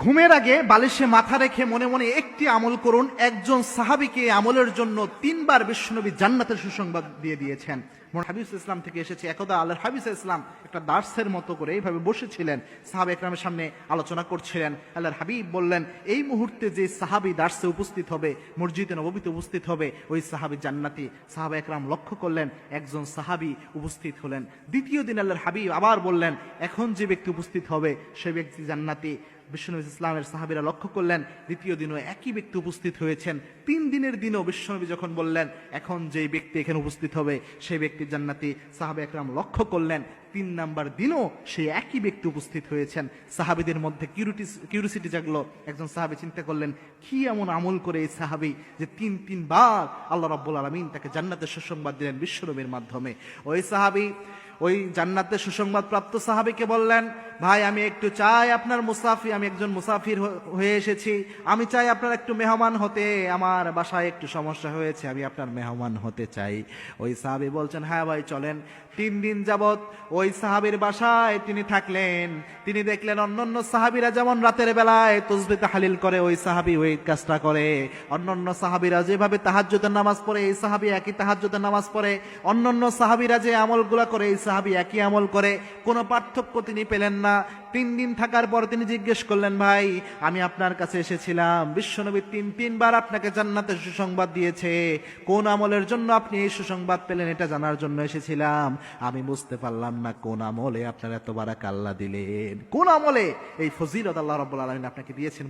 ঘুমের আগে বালিশে মাথা রেখে মনে মনে একটি আমল করুন। একজন সাহাবীকে আমলের জন্য 3 বার বিশ্বনবী জান্নাতের সুসংবাদ দিয়ে দিয়েছেন। হাবিব ইসলাম থেকে এসেছে, একদা আল্লাহর হাবিব ইসলাম একটা দার্সের মতো করে এইভাবে বসেছিলেন, সাহাবা একরামের সামনে আলোচনা করছিলেন। আল্লাহর হাবিব বললেন, এই মুহূর্তে যে সাহাবী দার্সে উপস্থিত হবে, মসজিদে নববীতে উপস্থিত হবে, ওই সাহাবী জান্নাতি। সাহাবা একরাম লক্ষ্য করলেন, একজন সাহাবী উপস্থিত হলেন। দ্বিতীয় দিন আল্লাহর হাবিব আবার বললেন, এখন যে ব্যক্তি উপস্থিত হবে সে ব্যক্তি জান্নাতি। বিশ্বনবী ইসলামের সাহাবীরা লক্ষ্য করলেন, দ্বিতীয় দিনও একই ব্যক্তি উপস্থিত হয়েছেন। 3 দিনের দিনও বিশ্বনবী যখন বললেন, এখন যে ব্যক্তি এখানে উপস্থিত হবে সেই ব্যক্তি জান্নাতি, সাহাবা একরাম লক্ষ্য করলেন 3 নাম্বার দিনও সেই একই ব্যক্তি উপস্থিত হয়েছেন। সাহাবীদের মধ্যে কিউরিসিটি জাগলো। একজন সাহাবী চিন্তা করলেন, কি এমন আমল করে এই সাহাবী যে 3 বার আল্লাহ রাব্বুল আলামিন তাকে জান্নাতের সুসংবাদ দিলেন বিশ্বনবীর মাধ্যমে। ওই সাহাবী ওই জান্নাতের সুসংবাদ প্রাপ্ত সাহাবীকে বললেন, ভাই আমি একটু চাই আপনার মুসাফির, আমি একজন মুসাফির হয়ে এসেছি, আমি চাই আপনার একটু মেহমান হতে, আমার বাসায় একটু সমস্যা হয়েছে, আমি আপনার মেহমান হতে চাই। ওই সাহাবী বলছেন, হ্যাঁ ভাই চলেন। 3 দিন যাবত ওই সাহাবীর বাসায় তিনি থাকলেন। তিনি দেখলেন অন্যান্য সাহাবীরা যেমন রাতের বেলায় তাসবিহ তাহলিল করে, ওই সাহাবী ওই কাজটা করে। অন্যান্য সাহাবীরা যেভাবে তাহাজ্জুদের নামাজ পড়ে, এই সাহাবী একই তাহাজ্জুদের নামাজ পড়ে। অন্যান্য সাহাবীরা যে আমলগুলো করে, এই সাহাবী একই আমল করে। কোনো পার্থক্য তিনি পেলেন না। 3 দিন থাকার পর তিনি জিজ্ঞেস করলেন, ভাই আমি আপনার কাছে এসেছিলাম, বিশ্বনবী 3 বার আপনাকে জান্নাতের সুসংবাদ দিয়েছে, কোন আমলের জন্য আপনি এই সুসংবাদ পেলেন এটা জানার জন্য এসেছিলাম। আমি বুঝতে পারলাম না কোন আমলে আপনার এত বারাকা আল্লাহ দিলেন, কোন আমলে এই ফজিলত আল্লাহ রাব্বুল আলামিন আপনাকে দিয়েছেন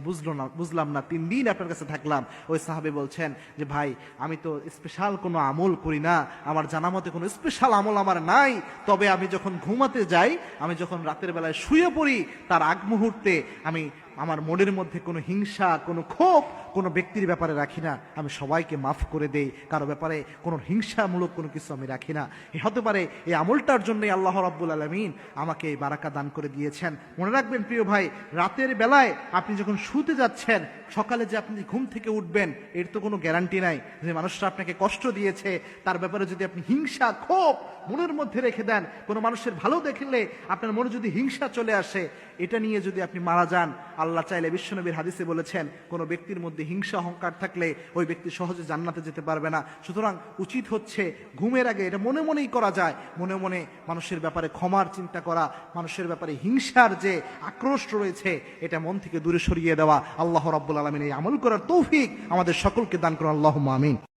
বুঝলাম না, 3 দিন আপনার কাছে থাকলাম। ওই সাহাবী বলছেন যে, ভাই আমি তো স্পেশাল কোনো আমল করি না, আমার জানা মতে কোনো স্পেশাল আমল আমার নাই। তবে আমি যখন ঘুমাতে যাই, আমি যখন রাতের বেলায় শুয়ে পড়ি, তার আগ মুহূর্তে আমি আমার মনের মধ্যে কোনো হিংসা, কোনো ক্ষোভ কোনো ব্যক্তির ব্যাপারে রাখি না। আমি সবাইকে মাফ করে দেই, কারো ব্যাপারে কোনো হিংসামূলক কোনো কিছু আমি রাখি না। হতে পারে এই আমলটার জন্যই আল্লাহ রাব্বুল আলামিন আমাকে এই বারাকা দান করে দিয়েছেন। মনে রাখবেন প্রিয় ভাই, রাতের বেলায় আপনি যখন শুতে যাচ্ছেন, সকালে যে আপনি ঘুম থেকে উঠবেন এর তো কোনো গ্যারান্টি নাই। যে মানুষটা আপনাকে কষ্ট দিয়েছে তার ব্যাপারে যদি আপনি হিংসা, ক্ষোভ মনের মধ্যে রেখে দেন, কোনো মানুষের ভালো দেখলে আপনার মনে যদি হিংসা চলে আসে, এটা নিয়ে যদি আপনি মারা যান, আল্লাহ চাইলে, বিশ্বনবীর হাদিসে বলেছেন, কোনো ব্যক্তির মধ্যে হিংসা অহংকার থাকলে ওই ব্যক্তি সহজে জান্নাতে যেতে পারবে না। সুতরাং উচিত হচ্ছে ঘুমের আগে, এটা মনে মনেই করা যায়, মনে মনে মানুষের ব্যাপারে ক্ষমার চিন্তা করা, মানুষের ব্যাপারে হিংসার যে আক্রোশ রয়েছে এটা মন থেকে দূরে সরিয়ে দেওয়া। আল্লাহ রাব্বুল আলামিন এই আমল করার তৌফিক আমাদের সকলকে দান করুন। আল্লাহুম্মা আমিন।